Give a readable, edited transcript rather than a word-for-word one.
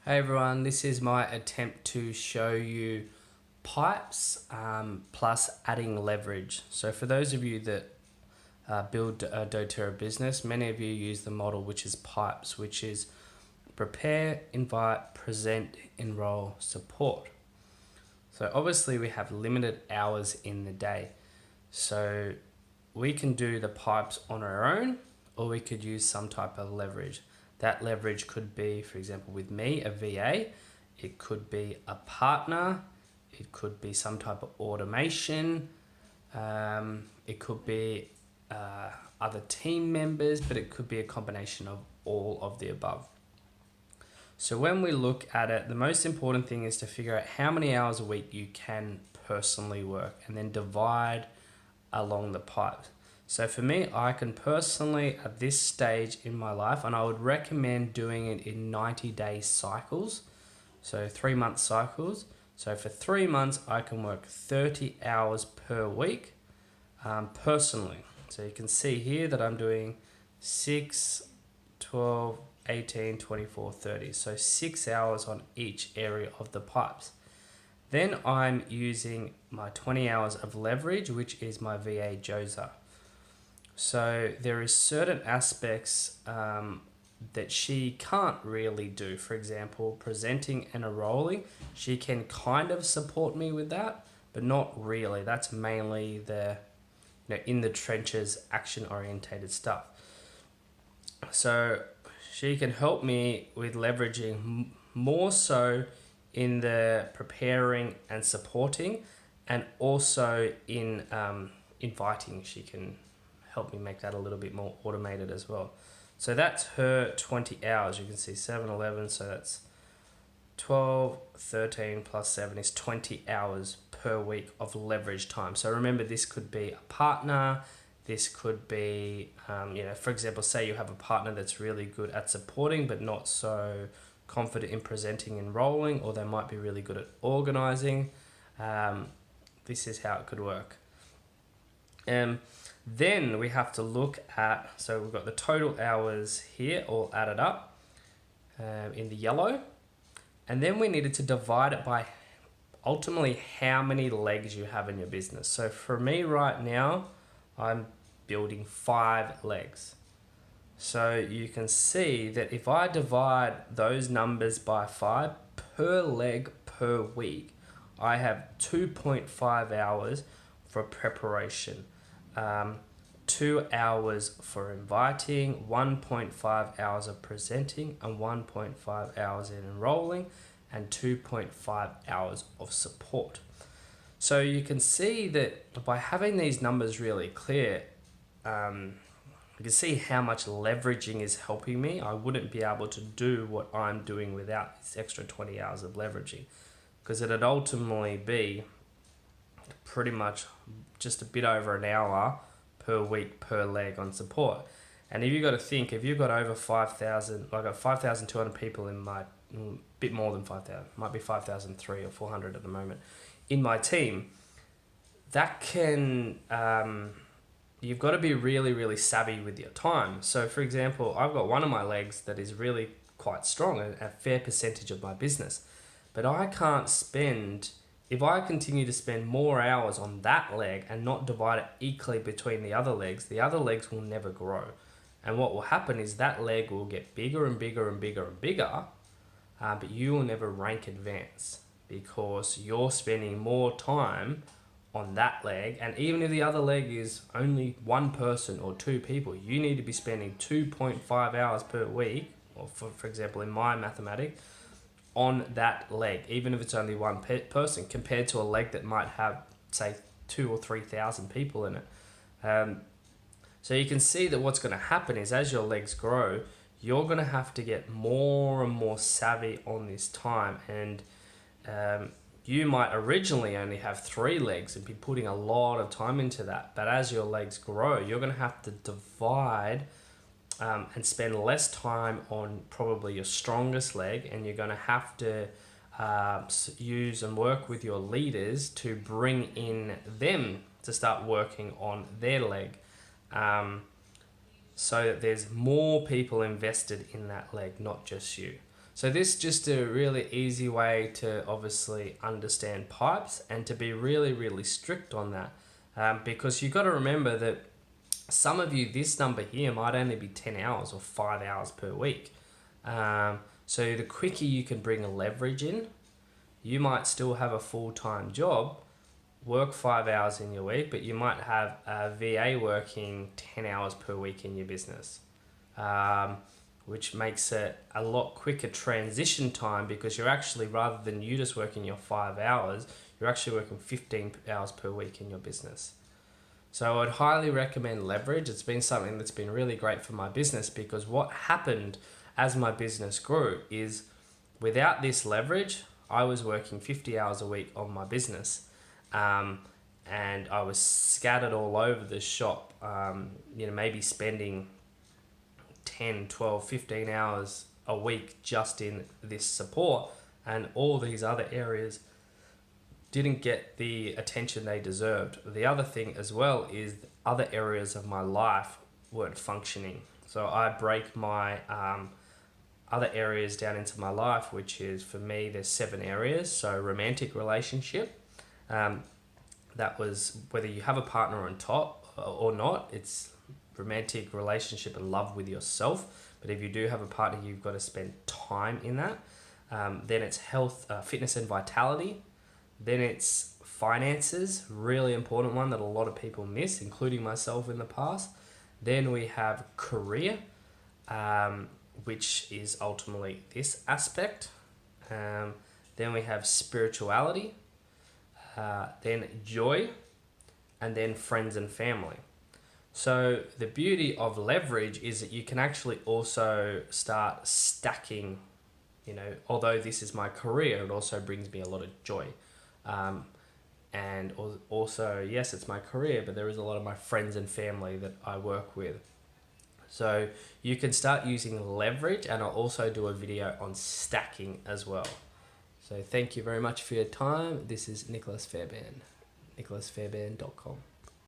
Hey everyone, this is my attempt to show you pipes plus adding leverage. So for those of you that build a doTERRA business, many of you use the model which is pipes, which is prepare, invite, present, enroll, support. So obviously we have limited hours in the day. So we can do the pipes on our own, or we could use some type of leverage. That leverage could be, for example, with me, a VA. It could be a partner. It could be some type of automation. It could be other team members, but it could be a combination of all of the above. So when we look at it, the most important thing is to figure out how many hours a week you can personally work and then divide along the pipe. So for me, I can personally, at this stage in my life, and I would recommend doing it in 90-day cycles, so 3-month cycles. So for 3 months, I can work 30 hours per week personally. So you can see here that I'm doing 6, 12, 18, 24, 30. So 6 hours on each area of the pipes. Then I'm using my 20 hours of leverage, which is my VA JOSA. So there is certain aspects that she can't really do. For example, presenting and enrolling, she can kind of support me with that, but not really. That's mainly the in the trenches, action-orientated stuff. So she can help me with leveraging more so in the preparing and supporting, and also in inviting. She can help me make that a little bit more automated as well. So that's her 20 hours. You can see 7, 11, so that's 12, 13 plus 7 is 20 hours per week of leverage time. So remember, this could be a partner. This could be, for example, say you have a partner that's really good at supporting but not so confident in presenting and enrolling, or they might be really good at organizing. This is how it could work. Then we have to look at, so we've got the total hours here all added up in the yellow. And then we needed to divide it by ultimately how many legs you have in your business. So for me right now, I'm building 5 legs. So you can see that if I divide those numbers by 5 per leg per week, I have 2.5 hours for preparation. 2 hours for inviting, 1.5 hours of presenting, and 1.5 hours in enrolling, and 2.5 hours of support. So you can see that by having these numbers really clear, you can see how much leveraging is helping me. I wouldn't be able to do what I'm doing without this extra 20 hours of leveraging, because it'd ultimately be pretty much just a bit over an hour per week per leg on support. And if you've got to think, if you've got over 5,000, I got 5,200 people in my, bit more than 5,000, might be 5,003 or 400 at the moment, in my team, that can, you've got to be really, really savvy with your time. So for example, I've got one of my legs that is really quite strong, a fair percentage of my business, but I can't spend, if I continue to spend more hours on that leg and not divide it equally between the other legs will never grow. And what will happen is that leg will get bigger and bigger and bigger and bigger, but you will never rank advance because you're spending more time on that leg. And even if the other leg is only 1 person or 2 people, you need to be spending 2.5 hours per week, or for example, in my mathematics, on that leg, even if it's only 1 person, compared to a leg that might have, say, 2,000 or 3,000 people in it. So you can see that what's going to happen is as your legs grow, you're going to have to get more and more savvy on this time. And you might originally only have 3 legs and be putting a lot of time into that. But as your legs grow, you're going to have to divide and spend less time on probably your strongest leg, and you're going to have to use and work with your leaders to bring in them to start working on their leg, so that there's more people invested in that leg, not just you. So this is just a really easy way to obviously understand pipes and to be really, really strict on that. Because you've got to remember that some of you, this number here might only be 10 hours or 5 hours per week. So the quicker you can bring a leverage in, you might still have a full-time job, work 5 hours in your week, but you might have a VA working 10 hours per week in your business, which makes it a lot quicker transition time, because you're actually, rather than you just working your 5 hours, you're actually working 15 hours per week in your business. So I'd highly recommend leverage. It's been something that's been really great for my business, because what happened as my business grew is, without this leverage, I was working 50 hours a week on my business. And I was scattered all over the shop, maybe spending 10, 12, 15 hours a week just in this support, and all these other areas didn't get the attention they deserved. The other thing as well is other areas of my life weren't functioning. So I break my other areas down into my life, which is, for me, there's 7 areas. So romantic relationship, that was whether you have a partner on top or not, it's romantic relationship and love with yourself. But if you do have a partner, you've got to spend time in that. Then it's health, fitness and vitality. Then it's finances, really important one that a lot of people miss, including myself in the past. Then we have career, which is ultimately this aspect. Then we have spirituality, then joy, and then friends and family. So the beauty of leverage is that you can actually also start stacking, although this is my career, it also brings me a lot of joy. And also, yes, it's my career, but there is a lot of my friends and family that I work with. So you can start using leverage, and I'll also do a video on stacking as well. So thank you very much for your time. This is Nicholas Fairbairn, nicholasfairbairn.com.